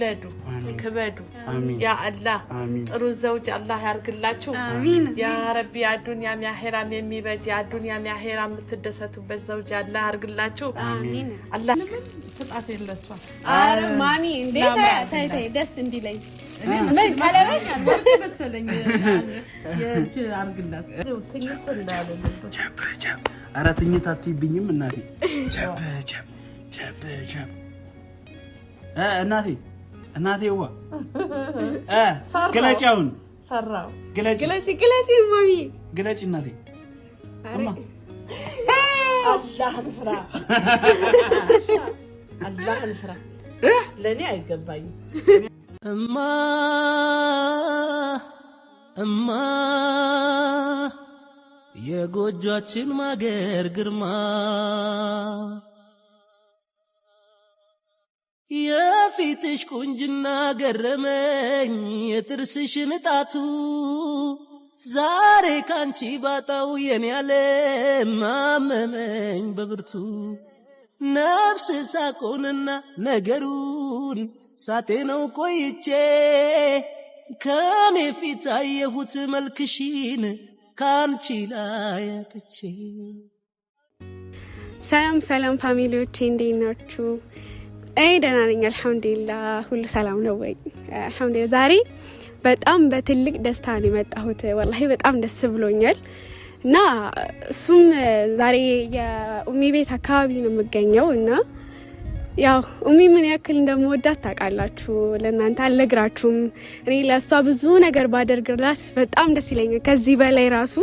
لادو كبادو يا الله طرو زوج الله يرغلاچو يا ربي يا الدنيا يا حرام يميبج يا الدنيا يا حرام متدستو بزوج الله يرغلاچو امين الله سطات يلسوا مامي እንዴት ታይታይ ደስ እንዲለኝ ምን ቀለበት አልወጥ በሰለኝ የእጅ አርግላት ትኝት እንዳለ አራተኛት አትይብኝም እናቴ ቸብ እናቴዋ ግለጫውን ፈራው ግለጪ ማሚ ግለጪ እናቴ አማ አላህን ፍራ አላህን ፍራ ለኔ አይገባኝ እማ የጎጆአችን ማገር ግርማ የፊትሽ ቁንጅና ገረመኝ የጥርስሽ ንጣቱ ዛሬ ካንቺ ባጣው የኔ ዓለም አመመኝ በብርቱ ነፍስ ሳቆንና ነገሩን ሳቴነው ቆይቼ ከኔ ፊት አየሁት መልክሽን ካንቺ ላይ አጥቼ ሰላም ፋሚሊዎቼ እንዴት ናችሁ? እኔ ደህና ነኝ አልহামዱሊላህ ሁሉ ሰላም ነው ወይ አልহামዱሊላህ ዛሬ በጣም በትልቅ ደስታ ነው የመጣሁት ወላሂ በጣም ደስ ብሎኛል እና እሱም ዛሬ የኡሚ ቤት አካባቢ ነው የምገኘው እና ያው ኡሚ ምን ያክል እንደምወዳት ታውቃላችሁ ለእናንተ አልነግራችሁም እኔ ለሷ ብዙ ነገር ባደርግላት በጣም ደስ ይለኛል ከዚህ በላይ ራሱ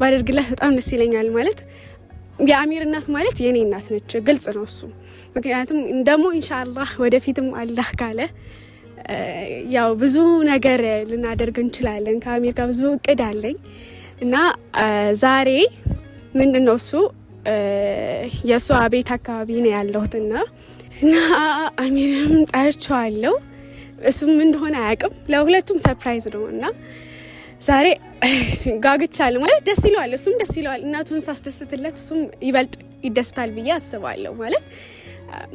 ባደርግላት በጣም ደስ ይለኛል ማለት የአሚር እናት ማለት የኔ እናት ነች ግልጽ ነው እሱ ምክንያቱም እንደሞ ኢንሻአላህ ወደፊትም አላህ ካለ ያው ብዙ ነገር ልናደርግ እንችላለን ከአሚር ጋር ብዙ እቅድ አለኝ እና ዛሬ ምንድነው እሱ የሷ ቤት አካባቢ ነው ያለሁትና አሚርም ጠርቻለሁ እሱም እንደሆነ አያውቅም ለሁለቱም ሰርፕራይዝ ነውና ዛሬ ጋግቻለሁ ማለት ደስ ይለዋል እሱም ደስ ይለዋል እናቱን ሳስደስትለት እሱም ይበልጥ ይደስታል ብዬ አስባለሁ ማለት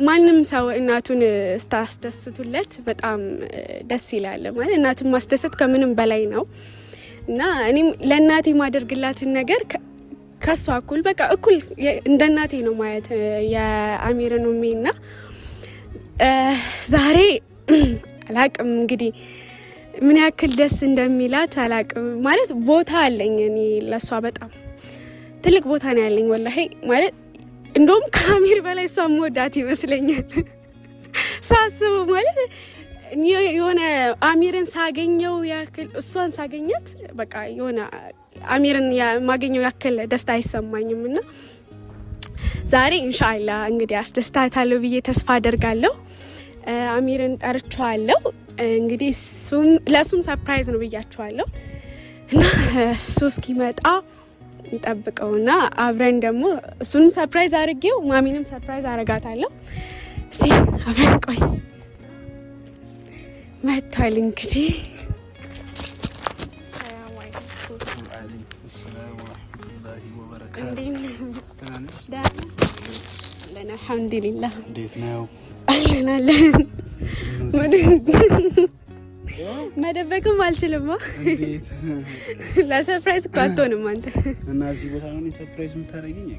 ማንንም ሰው እናቱን ስታስደስቱለት በጣም ደስ ይላል ማለት እናቱን ማስደሰት ከምንም በላይ ነው እና እኔም ለእናቴ ማደርግላትን ነገር ከሷ እኩል በቃ እኩል እንደ እናቴ ነው ማለት የአሚርን ኡሚና ዛሬ አላቅም እንግዲህ ምን ያክል ደስ እንደሚላት አላቅም ማለት ቦታ አለኝ እኔ ለሷ በጣም ትልቅ ቦታ ነው ያለኝ ወላሂ ማለት እንደውም ከአሚር በላይ እሷ ወዳት ይመስለኛል ሳስበው ማለት የሆነ አሚርን ሳገኘው ያክል እሷን ሳገኘት በቃ የሆነ አሚርን ማገኘው ያክል ደስታ አይሰማኝምና ዛሬ ኢንሻአላህ እንግዲህ አስደስታታለሁ ብዬ ተስፋ አደርጋለሁ አሚርን ጠርቻለሁ እንግዲህ ለሱም ሰርፕራይዝ ነው ብያችኋለሁ እና እሱ እስኪመጣ እንጠብቀውና አብረን ደግሞ እሱን ሰርፕራይዝ አድርጌው ማሚንም ሰርፕራይዝ አረጋታለሁ እስቲ አብረን ቆይ መጥቷል እንግዲህ ሰላም ወራህመቱላሂ ወበረካቱ ለና አልহামዱሊላህ እንዴት ነው አለናለን መደበቅም አልችልማ እንዴት ለሰርፕራይዝ ቋቶንም አንተ እና እዚህ ቦታ ነው ሰርፕራይዝ የምታረጋኝ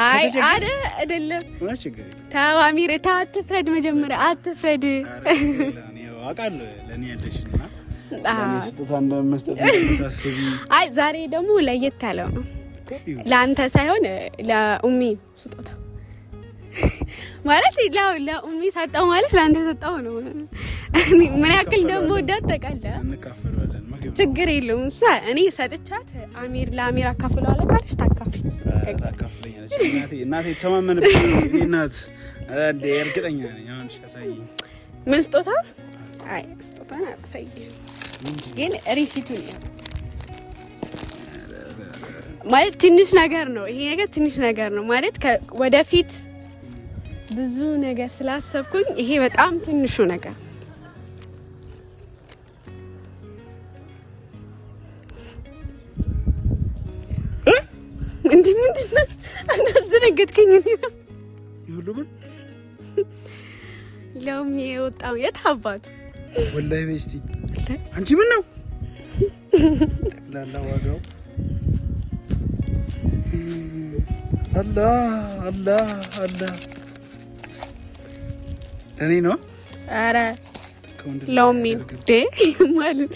አይ አይደለም ታው አሚር አትፍረድ መጀመሪያ አትፍረድ አውቃለሁ ለኔ ያለሽና ስጦታ እንደመስጠት ታስቢ አይ ዛሬ ደግሞ ለየት ያለው ነው ለአንተ ሳይሆን ለኡሚ ስጦታ ማለት ለኡሚ ሰጣው ማለት ለአንተ ሰጣው ነው ምን ያክል ደግሞ ወዳት ተቀለ እንካፈለዋለን ምግብ ችግር የለውም እኔ ሰጥቻት አሚር ለአሚር አካፍለዋለሁ ካለች ታካፍለኛለች እናቴ ተማመንብኝ እናት እንደ እርግጠኛ ነኝ አሁን ሻሳይ ምን ስጦታ አይ ስጦታ አትሰይ ግን ሪሲቱን ያ ማለት ትንሽ ነገር ነው ይሄ ነገር ትንሽ ነገር ነው ማለት ወደፊት ብዙ ነገር ስላሰብኩኝ ይሄ በጣም ትንሹ ነገር ምንድነው አንተ ዝነገትከኝ ይሁሉም ለውም የወጣው የት አባቱ ወላሂ በስቲ አንቺ ምን ነው ጠቅላላ ዋጋው አላህ እኔ ነው አረ ለውም ዴ ማለት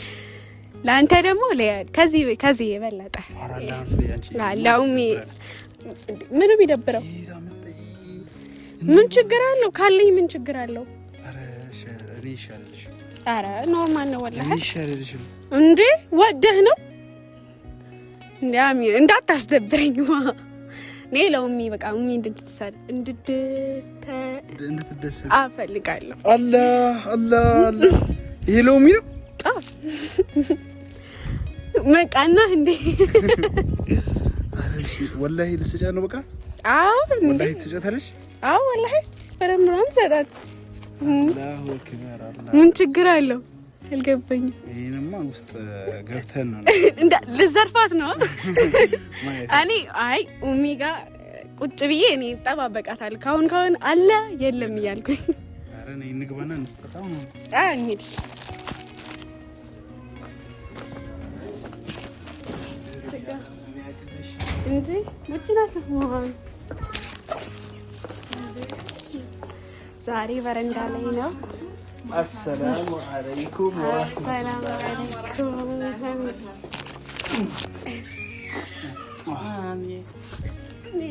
ላንተ ደግሞ ከዚህ የበለጠ ለውም ምን ቢደብረው ምን ችግር አለው ካለኝ ምን ችግር አለው አረ ኖርማል ነው ወላሂ ይሻልልሽ እንዴ ወደህ ነው እንዴ አሚር እንዳታስደብረኝ ሌላውም በቃ እንድትደሰት አፈልጋለሁ አላህ ይሄ ሎሚ ነው መቃና እንዴ አረሽ ወላሂ ልስጫ ነው በቃ ወላሂ ትስጫታለሽ ወላሂ በረምራም ሰጣት አላሁ አክበር ምን ችግር አለው አልገባኝም ይሄንማ ውስጥ ገብተን ነው እንደ ለዘርፋት ነው እኔ አይ ኡሚጋ ቁጭ ብዬ እኔ ተባበቃታለሁ ካሁን አለ የለም ይያልኩኝ አረ ነይ እንግባና እንስጣጣው ነው እንሂድ እንጂ ወጭናት ነው ዛሬ በረንዳ ላይ ነው السلام عليكم السلام عليكم አሜን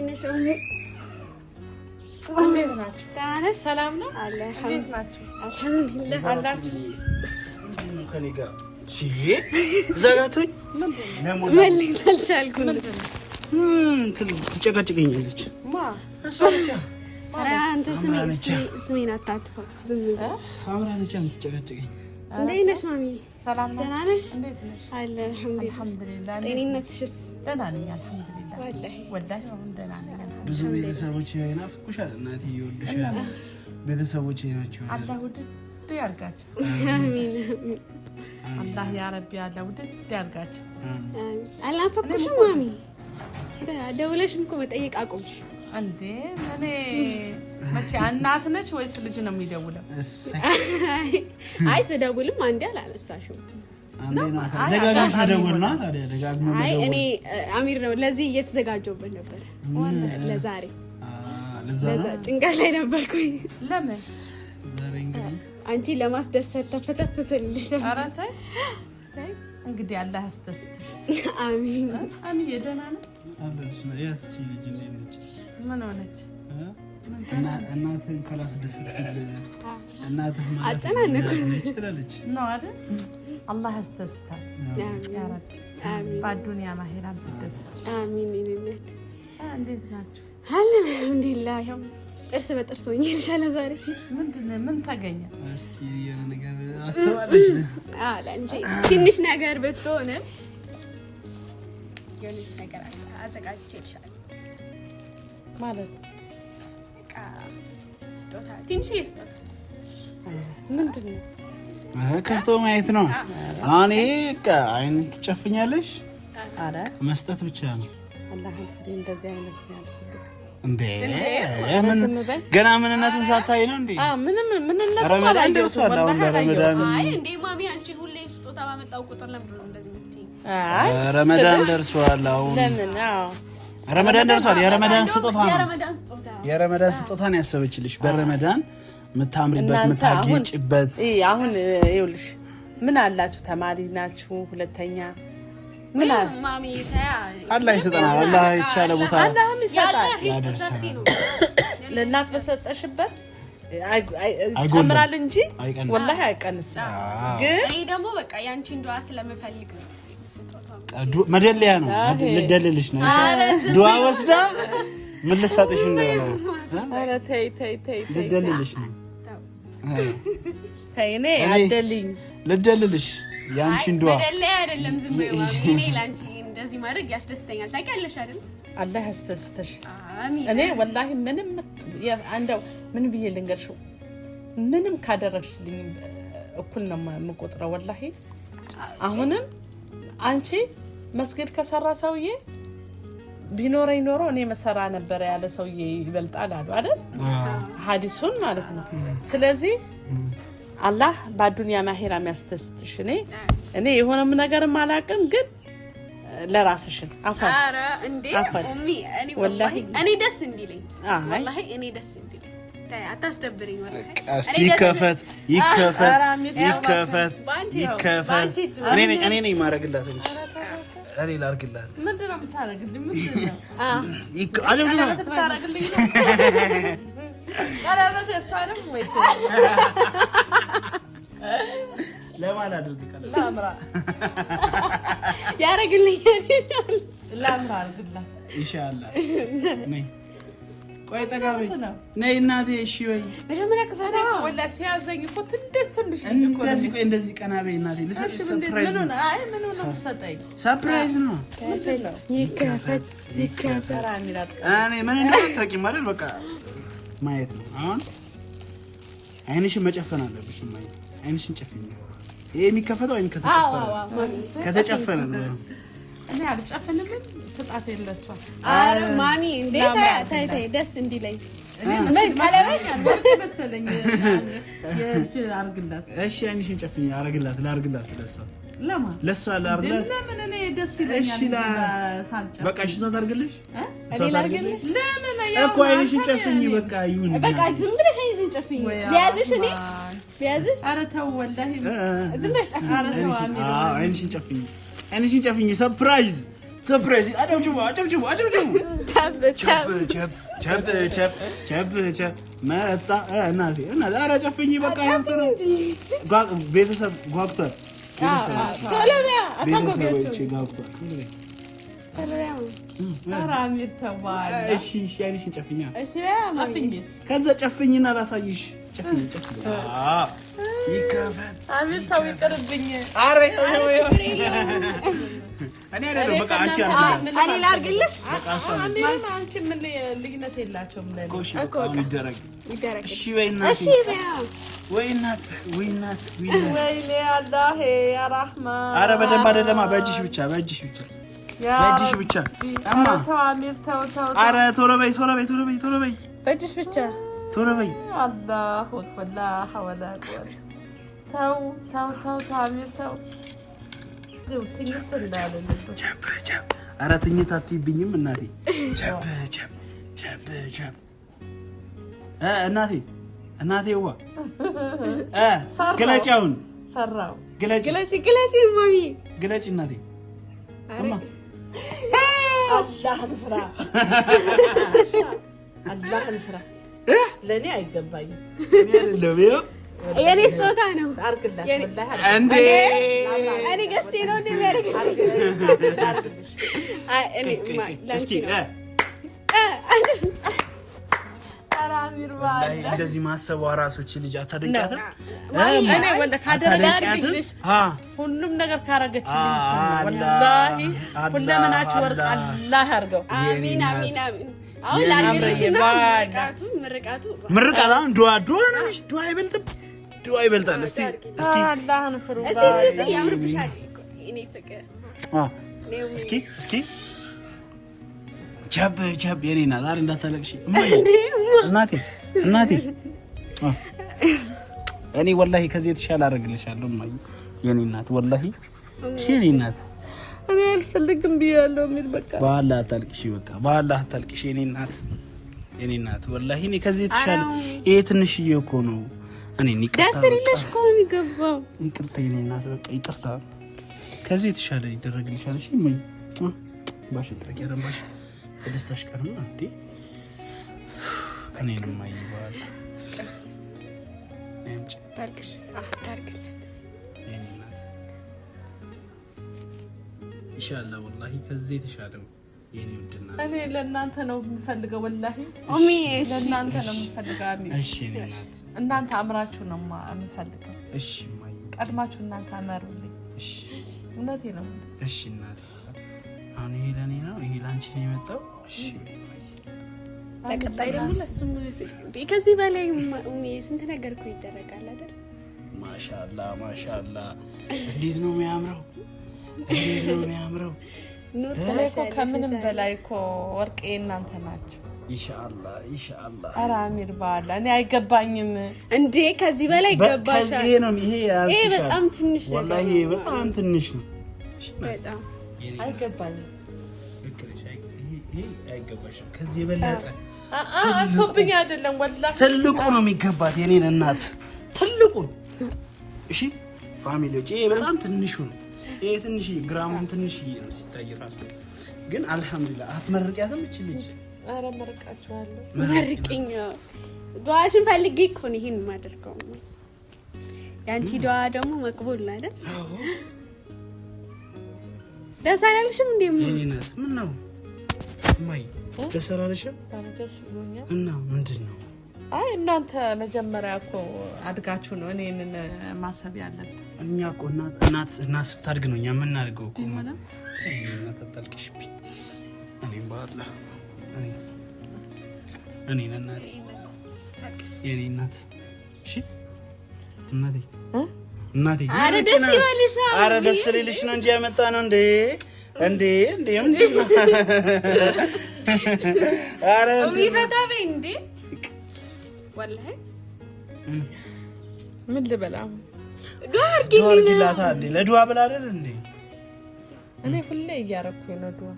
ነሽም እንዴት ናችሁ ታነሽ ሰላም ነው እንዴት ናችሁ አልሐምዱሊላህ አላችሁ ከኔ ጋር ዘጋቶኝ መልክ አልቻልኩም ትጨቃጭቀኛለች ማ እሷ ብቻ ኧረ አንተ ስሜን አታጥፋው ዝም ብለህ አምራለች የምትጨቃጭቀኝ እንዴት ነሽ ማሚ ሰላም ነው ደህና ነሽ እንዴት ነሽ አለ አልሐምዱሊላህ ጤንነትሽስ ደህና ነኝ አልሐምዱሊላህ ወላሂ አሁን ደህና ነኝ ብዙ ቤተሰቦች ይናፍቁሻል እናቴ ይወዱሻል ቤተሰቦች ናቸው አላህ ውድድ ያርጋቸው አሚን አላህ ያ ረቢ አላህ ውድድ ያርጋቸው አላፈኩሽም ማሚ ደውለሽም እኮ መጠየቅ አቆምሽ እንዴ እኔ መቼ እናት ነች ወይስ ልጅ ነው የሚደውለው አይ ስደውልም አንዴ አላነሳሽም ደጋግመሽ መደወል ነው ታዲያ ደጋግመሽ አይ እኔ አሚር ነው ለዚህ እየተዘጋጀሁበት ነበር ለዛሬ ለዛ ጭንቀት ላይ ነበርኩኝ ለምን ዛሬ እንግዲህ አንቺ ለማስደሰት ተፈተፍስልሽ ኧረ ተይ እንግዲህ አላህ ያስደስትሽ አሚን አሚን ደህና ነው አለሽ ነው ያስቺ ልጅ ነች ምን ሆነች እናትን ካላስደሰትኩልህ እናትህ ማለት አጨናነኩ ትላለች ነው አይደል አላህ ያስደስታል ያ ረቢ አሚን በዱንያ ማሄራም ትደሰት አሚን እንዴት ናችሁ አልሐምዱሊላህ ያው ጥርስ በጥርስ ሆኛለሻለ ዛሬ ምንድነው ምን ተገኘ እስኪ የሆነ ነገር አስባለች ለአንቺ ትንሽ ነገር ብትሆን የሆነች ነገር አዘጋጅቼልሻለሁ ማለት በቃ ስጦታ ትንሽ ስጦታ ምንድነው ከፍቶ ማየት ነው አሁን በቃ አይን ትጨፍኛለሽ አረ መስጠት ብቻ ነው አላህ ይፍሪ እንደዚህ አይነት ነው እንዴ ገና ምንነቱን ሳታይ ነው እንዴ ምንም ምንነቱ ረመዳን ደርሷል አሁን ረመዳን አይ እንዴ ማሚ አንቺ ሁሌ ስጦታ ባመጣው ቁጥር ለምን ነው እንደዚህ የምትይኝ አይ ረመዳን ደርሷል አሁን ለምን ረመዳን ደርሷል የረመዳን የረመዳን ስጦታ ነው ያሰበችልሽ በረመዳን የምታምሪበት የምታጌጭበት አሁን ይኸውልሽ ምን አላችሁ ተማሪ ናችሁ ሁለተኛ ምን ማሚ ታያ አላህ ይሰጠናል አላህ የተሻለ ቦታ አላህም ይሰጣል ያደርሳል ለእናት በሰጠሽበት አይጨምራል እንጂ ወላሂ አይቀንስም ግን እኔ ደግሞ በቃ ያንቺ እንደዋ ስለምፈልግ ነው መደለያ ነው ልደልልሽ ነው ዱዓ ወስዳ ምን ልሰጥሽ እንደሆነ ኧረ ተይ ልደልልሽ ነው ተይ እኔ አደልኝ ልደልልሽ ያንቺን ዱዓ መደለያ አይደለም ዝም ብዬ እኔ ላንቺ እንደዚህ ማድረግ ያስደስተኛል ታውቂያለሽ አይደል አላህ ያስደስተሽ እኔ ወላሂ ምንም እንደው ምን ብዬ ልንገርሽ ምንም ካደረግሽልኝ እኩል ነው የምቆጥረው ወላሂ አሁንም አንቺ መስጊድ ከሰራ ሰውዬ ቢኖረኝ ኖሮ እኔ መሰራ ነበር ያለ ሰውዬ ይበልጣል አሉ አይደል ሐዲሱን ማለት ነው ስለዚህ አላህ በአዱንያ ማሄራ የሚያስተስትሽ እኔ የሆነም ነገርም አላቅም ግን ለራስሽን አፈር አረ እንዴ ኡሚ እኔ ወላሂ እኔ ደስ እንዲለኝ ወላሂ እኔ ደስ እንዲለኝ አታስደብሪኝ ወላሂ እስቲ ይከፈት እኔ ነኝ ማረግላት እንጂ እኔ ላርግላት ምንድነው የምታረግልኝ ምንድነው አለብኝ ታረግልኝ ቀለበት ያሷንም ወይስ ለማን አድርግ ቀለበት ላምራ ያረግልኛል ላምራ አርግላት ኢንሻአላህ ነይ ቆይ ጠጋቢ ነይ እናቴ እሺ ወይ መጀመሪያ ከፈታ ወላሂ ሲያዘኝ እኮ ትንሽ እንደዚህ ቀና በይ እናቴ ልሰጥሽ ሰርፕራይዝ ምን ነው ሰጠኝ ሰርፕራይዝ ነው ይከፈት እኔ ምን እንደምታውቂም አይደል በቃ ማየት ነው አሁን አይንሽን መጨፈን አለብሽ ማየት አይንሽን ጨፍኝ ይሄ የሚከፈተው አይን ከተጨፈነ ነው እኔ አልጨፈንም ስጣት የለሷ አረ ማሚ እንዴት ታይ ደስ እንዲለኝ ምን ቀለበት ወርቅ መሰለኝ የእጅ አርግላት እሺ አይንሽን ጨፍኝ ላርግላት ለሷ ላርግላት ለምን እኔ ደስ ይለኛል ሳልጨፍ በቃ እሺ ሰው ታርግልሽ እኔ ላርግልሽ ለምን እኮ አይንሽን ጨፍኝ በቃ ይሁን በቃ ዝም ብለሽ አይንሽን ጨፍኝ ሊያዝሽ ኧረ ተው ወላሂ ዝም ብለሽ ጨፍኝ ኧረ ተው አይንሽን ጨፍኝ ሰርፕራይዝ አጨብጭቡ ቸብ መጣ እናቴ ኧረ ጨፍኝ በቃ ቤተሰብ ጓጉቷል ሰለቢያ ቤተሰቦቼ ጓጉቷል ኧረ አሚር ተባለ እሺ አይንሽን ጨፍኛ እሺ ጨፍኝስ ከዛ ጨፍኝና ላሳይሽ ጨፍኝ ይከፈት አሚር ተው ይቅርብኝ ኧረ እኔ አይደለም በቃ አንቺ እኔ ላርግልሽ አሚር አንቺ ምን ልዩነት የላቸውም እኮ ይደረግ እሺ ወይናት ወይኔ አላህ ያ ረህማን ኧረ በደንብ አይደለማ በእጅሽ ብቻ አማ ተው አሚር ተው ኧረ ቶሎ በይ በእጅሽ ብቻ ቶሎ በይ አላሁ አክበር ላ ሐወለ ተው አሚር ተው ትኝት እንዳለልሽ ኧረ ትኝት አትይብኝም እናቴ ቸብ እናቴዋ ግለጪ አሁን ፈራው ግለጪ ማሚ ግለጪ እናቴ እማ አላህን ፍራ ለኔ አይገባኝም የኔ ስጦታ ነው አርግላት ወላሂ እንዴ እኔ ገስቴ ነው እንደሚያደርግ እኔ እስኪ አራሚር ባለ እንደዚህ ማሰቧ ራሶች ልጅ አታደንቃትም እኔ ወንደ ካደረግልሽ ሁሉም ነገር ካረገችልኝ ወላሂ ሁለመናችሁ ወርቅ አላህ ያርገው አሚን አሁን ላርግልሽ ምርቃቱ አሁን ዱዓ ይበልጣል እስቲ አላህን ፍሩ እስቲ ያምርብሻል እኔ ፍቅር እስኪ ቸብ የኔ ናት ዛሬ እንዳታለቅሽ እናቴ እኔ ወላሂ ከዚህ የተሻለ አደርግልሻለሁ እማዬ የኔ ናት ወላሂ የኔ ናት እኔ አልፈልግም ብያለሁ የሚል በቃ በአላህ አታልቅሽ የኔ ናት ወላሂ እኔ ከዚህ የተሻለ ይሄ ትንሽዬ እኮ ነው እኔ ደስ ይልሽ እኮ ነው የሚገባው ይቅርታ የኔ ናት በቃ ይቅርታ ከዚህ የተሻለ ይደረግልሻል እሺ እማዬ ባሽ ትረክ ያረባሽ ደስታሽ ቀን ነው እንዴ እኔንም ማይባል እንጂ ታርክሽ ታርክለት የኔናት ኢንሻአላህ ወላሂ ከዚህ ተሻለው የኔ ውድና እኔ ለእናንተ ነው የምፈልገው ወላሂ ኡሚ ለእናንተ ነው የምፈልገው አሚ እሺ የኔናት እናንተ አምራችሁ ነው የምፈልገው እሺ ማይ ቀድማችሁ እናንተ አመሩልኝ እሺ እውነቴ ነው እሺ እናት አሁን ይሄ ለኔ ነው ይሄ ላንቺ ነው የመጣው እሺ ለቀጣይ ደግሞ ለሱም ከዚህ በላይ ኡሚ ስንት ነገር እኮ ይደረጋል አይደል ማሻአላ እንዴት ነው የሚያምረው ኑር ከምንም በላይ እኮ ወርቄ እናንተ ናችሁ ኢንሻአላህ ኢንሻአላህ። ኧረ አሚር ባላ እኔ አይገባኝም እንዴ ከዚህ በላይ ይገባሻል። ይሄ በጣም ትንሽ ነው ወላሂ በጣም ትንሽ ነው። በጣም አይገባኝም። ይሄ አይገባሽም። ከዚህ የበለጠ አሶብኝ አይደለም ወላሂ ትልቁ ነው የሚገባት የኔን እናት ትልቁ። እሺ ፋሚሊዎች ይሄ በጣም ትንሹ ነው። ይሄ ትንሽ ግራሙን ትንሽ ነው ሲታይ ራሱ ግን አልহামዱሊላህ አትመርቂያትም እቺ ልጅ? ኧረ መርቃችኋለሁ። መርቂኝ ዱዓሽን ፈልጌ እኮ ነው ይሄን የማደርገው። ያንቺ ዱዓ ደግሞ መቅቡል ነው አይደል? ደስ አላለሽም እንዴ? ምን ነው ማይ ደስ አላለሽም? እና ምንድነው? አይ እናንተ መጀመሪያ እኮ አድጋችሁ ነው እኔን ማሰብ ያለን። እኛ እኮ እናት ስታድግ ነው እኛ የምናድገው እኮ ማለት እናት አታልቅሽብኝ። እኔም ባላ እኔ እናት የኔ እናት እሺ እናቴ አረ ደስ ይበልሽ። አረ ደስ ይልሽ ነው እንጂ ያመጣ ነው እንዴ ምንድነው? አረ ይፈታ በይ እንዴ ወላሂ ምን ልበላ? ዱዓ አድርጊልኝ እንዴ ለዱዓ ብላ አይደል እንዴ? እኔ ሁሌ እያረኩኝ ነው ዱዓ።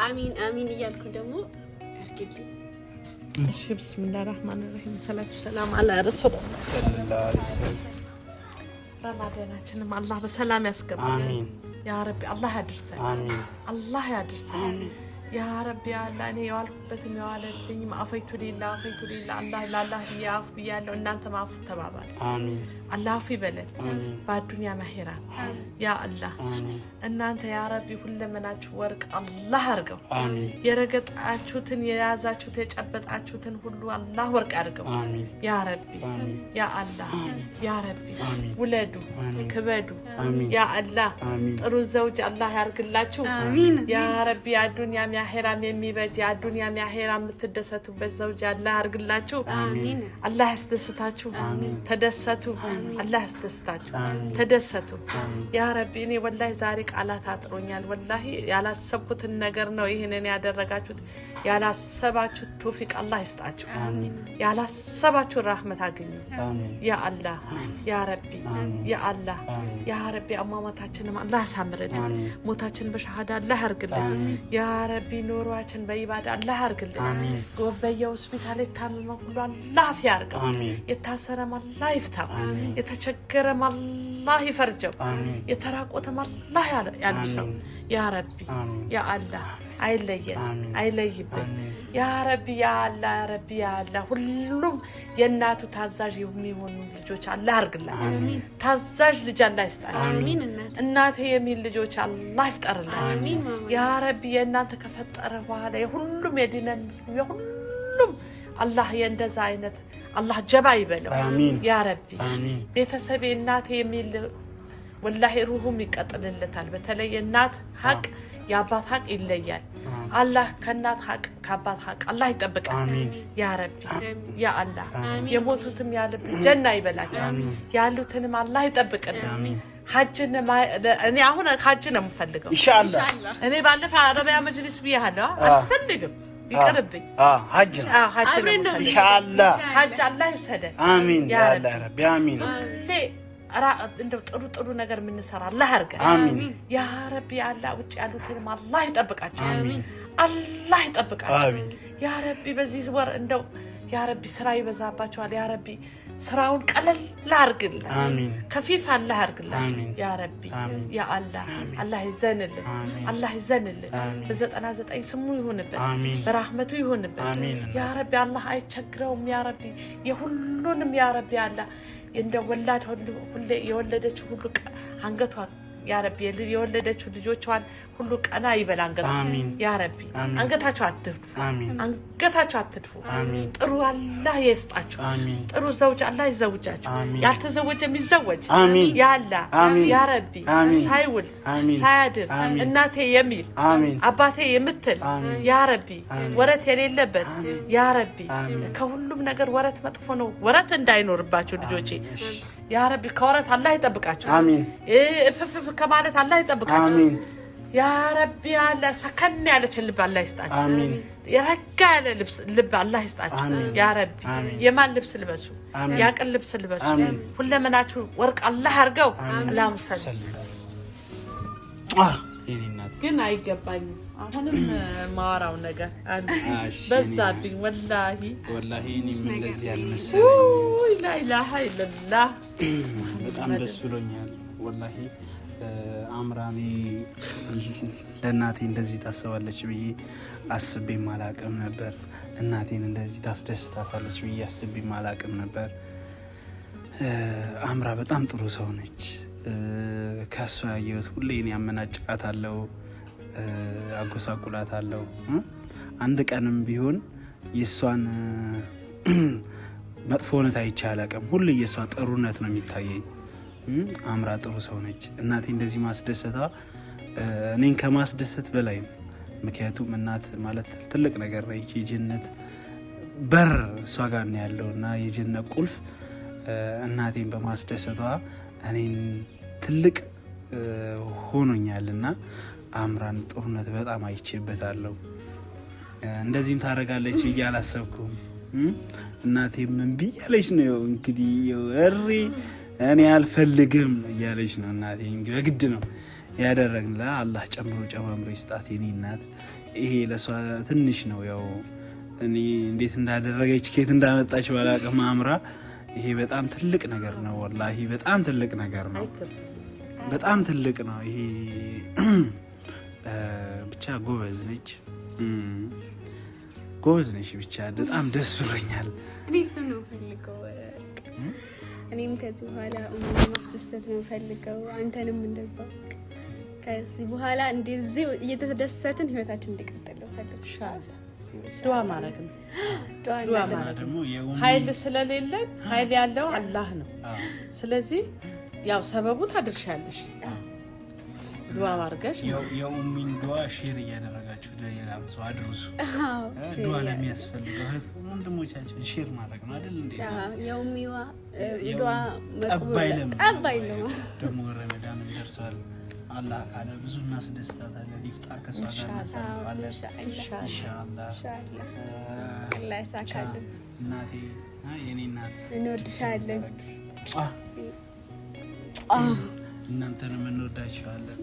አሚን አሚን እያልኩ ደግሞ አድርጊልኝ። እሺ ቢስሚላሂር ረህማኒር ረሂም ሰላቱ ሰላም አላ ረሱላህ ሰለላሁ ዐለይሂ ወሰለም። ረመዳናችንም አላህ በሰላም ያስገባል። አሚን ያ ረቢ። አላህ ያድርሰን። አሚን አላህ ያድርሰን። አሚን ያ ረቢ። አላህ እኔ ያልኩበትም ያዋለብኝም አፈይቱ ሊላ አላህ ለአላህ ቢያፍ ቢያለው እናንተ ማፉ ተባባል። አሚን አላህ አፍ ይበለን በአዱንያ መሄራ ያ አላህ። እናንተ ያ ረቢ ሁለመናችሁ ወርቅ አላህ አርገው። የረገጣችሁትን የያዛችሁት የጨበጣችሁትን ሁሉ አላህ ወርቅ አርገው ያ ረቢ ያ አላህ ያ ረቢ። ውለዱ ክበዱ ያ አላህ። ጥሩ ዘውጅ አላህ ያርግላችሁ ያ ረቢ። አዱንያ ያሄራም የሚበጅ አዱንያ ያሄራ የምትደሰቱበት ዘውጅ አላህ ያርግላችሁ አላህ ያስደስታችሁ። ተደሰቱ አላህ ያስደስታችሁ ተደሰቱ ያ ረቢ። እኔ ወላሂ ዛሬ ቃላት አጥሮኛል ወላሂ። ያላሰብኩትን ነገር ነው ይሄንን ያደረጋችሁት። ያላሰባችሁት ተውፊቅ አላህ ይስጣችሁ። ያላሰባችሁ ረህመት አገኙ ያ አላህ ያ ረቢ ያ አላህ ያ ረቢ። አሟሟታችንን አላህ ያሳምርልን። ሞታችን በሸሃዳ አላህ ያርግልን ያ ረቢ። ኑሯችን በኢባዳ አላህ ያርግልን። በየሆስፒታል የታመመ ሁሉ አላህ ያርገው። የታሰረም አላህ ይፍታው። የተቸገረም አላህ ይፈርጀው። የተራቆተም አላህ ያልብሰው ያ ረቢ ያ አላህ። አይለየን አይለይብን ያ ረቢ ያ አላህ ያ ረቢ ያ አላህ። ሁሉም የእናቱ ታዛዥ የሚሆኑ ልጆች አላህ ያርግላል። ታዛዥ ልጅ አላህ ይስጣል። እናቴ የሚል ልጆች አላህ ይፍጠርላችሁ ያ ረቢ። የእናንተ ከፈጠረ በኋላ የሁሉም የዲነን ሙስሊም የሁሉም አላህ የእንደዛ አይነት አላህ ጀባ ይበለው ያ ረቢ። ቤተሰብ እናቴ የሚል ወላሂ ሩሁም ይቀጥልለታል። በተለይ እናት ሐቅ የአባት ሐቅ ይለያል። አላህ ከእናት ሐቅ ከአባት ሐቅ አላህ ይጠብቃል ያ ረቢ ያ አላህ። የሞቱትም ያለብ ጀና ይበላቸው ያሉትንም አላህ ይጠብቅልን። ሐጅን እኔ አሁን ሐጅ ነው የምፈልገው ኢንሻአላህ። እኔ ባለፈ አረቢያ መጅሊስ ብያለሁ አልፈልግም ይቅርብኝ። ሐጅ ነው ኢንሻአላህ። ሐጅ አላህ ይወሰደን አሚን ያ ረቢ አሚን። እንደው ጥሩ ነገር ምን ሰራ አላህ ያርገን አሚን ያ ረቢ። አላህ ውጭ ያሉትንም አላህ ይጠብቃቸው አላህ ይጠብቃቸው ያ ረቢ። በዚህ ወር እንደው ያ ረቢ ስራ ይበዛባቸዋል ያ ረቢ። ስራውን ቀለል ላርግላችሁ ከፊፍ አላህ ያርግላችሁ ያ ረቢ ያ አላህ። አላህ ይዘንልን አላህ ይዘንልን። በ99 ስሙ ይሁንበት በረህመቱ ይሁንበት ያ ረቢ። አላህ አይቸግረውም ያ ረቢ። የሁሉንም ያ ረቢ አላህ እንደ ወላድ ሁሉ የወለደችው ሁሉ አንገቷ ያ ረቢ የወለደችው ልጆቿን ሁሉ ቀና ይበል አንገቷ ያ ረቢ። አንገታቸው አትድፉ አንገታቸው አትድፉ። ጥሩ አላህ ይስጣችሁ። ጥሩ ዘውጅ አላህ ይዘውጃችሁ። ያልተዘወጀ የሚዘወጅ ያ አላህ ያ ረቢ። ሳይውል ሳያድር እናቴ የሚል አባቴ የምትል ያ ረቢ። ወረት የሌለበት ያ ረቢ። ከሁሉም ነገር ወረት መጥፎ ነው። ወረት እንዳይኖርባችሁ ልጆቼ ያ ረቢ። ከወረት አላህ ይጠብቃችሁ እፍፍ ከማለት አላህ ይጠብቃችሁ ያ ረቢ። ያለ ሰከን ያለች ልብ አላህ ይስጣችሁ የረጋ ያለ ልብ አላህ ይስጣችሁ ያ ረቢ። የማን ልብስ ልበሱ? ያቅል ልብስ ልበሱ። ሁለመናችሁ ወርቅ አላህ አርገው። አላሁም ሰለላሁ ግን አይገባኝም። አሁንም ማወራው ነገር አለ በዛብኝ። ወላሂ እኔም እንደዚህ ያልመሰለኝ ላ ኢላሃ ኢላላህ በጣም ደስ ብሎኛል ወላሂ። አምራኔ ለእናቴ እንደዚህ ታስባለች ብዬ አስቤም አላቅም ነበር። እናቴን እንደዚህ ታስደስታታለች ብዬ አስቤም አላቅም ነበር። አምራ በጣም ጥሩ ሰው ነች። ከሷ ያየሁት ሁሌ እኔ አመናጭቃታለሁ፣ አጎሳቁላታለሁ። አንድ ቀንም ቢሆን የሷን መጥፎነት አይቼ አላቅም። ሁሌ የሷ ጥሩነት ነው የሚታየኝ። አምራ ጥሩ ሰው ነች። እናቴ እንደዚህ ማስደሰታ እኔን ከማስደሰት በላይ ነው። ምክንያቱም እናት ማለት ትልቅ ነገር ነች። የጀነት በር እሷ ጋር ነው ያለውና የጀነት ቁልፍ እናቴን በማስደሰቷ እኔን ትልቅ ሆኖኛልና አምራን ጥሩነት በጣም አይቼበታለሁ። እንደዚህም ታደርጋለች ብዬ አላሰብኩም። እናቴም እምቢ እያለች ነው እንግዲህ እሪ እኔ አልፈልግም እያለች ነው። እናቴ በግድ ነው ያደረግን። ለአላህ ጨምሮ ይስጣት የኔ እናት። ይሄ ለሷ ትንሽ ነው። ያው እኔ እንዴት እንዳደረገች ከየት እንዳመጣች ባላቅም አምራ ይሄ በጣም ትልቅ ነገር ነው። ወላሂ በጣም ትልቅ ነገር ነው። በጣም ትልቅ ነው ይሄ። ብቻ ጎበዝ ነች ብቻ በጣም ደስ ብሎኛል። እኔ እሱ ነው ፈልገው እኔም ከዚህ በኋላ ማስደሰት ነው ፈልገው፣ አንተንም እንደዛው። ከዚህ በኋላ እንደዚህ እየተደሰትን ህይወታችን እንዲቀጥል ፈልገው ኢንሻአላህ። ዱዓ ማድረግ ነው። ዱዓ ማድረግ ደግሞ ኃይል ስለሌለን ኃይል ያለው አላህ ነው። ስለዚህ ያው ሰበቡ ታደርሻለሽ። ዱዓ ማድረግሽ የኡሚን ዱዓ ሼር እያደረጋችሁ ለሌላም ሰው አድርሱ። ዱዓ ለሚያስፈልገው ወንድሞቻችን ሼር ማድረግ ነው አይደል እንዴ? የኡሚዋ ዱዓ ጠባይለም ደግሞ ረመዳን ይደርሳል። አላህ ካለ ብዙ እናስደስታታለን። ኢፍጣር ከሷ ጋር እናሳልፋለን ኢንሻአላህ። አላህ ያሳካልን። እናቴ የኔ እናት እንወድሻለን። እናንተንም እንወዳችኋለን።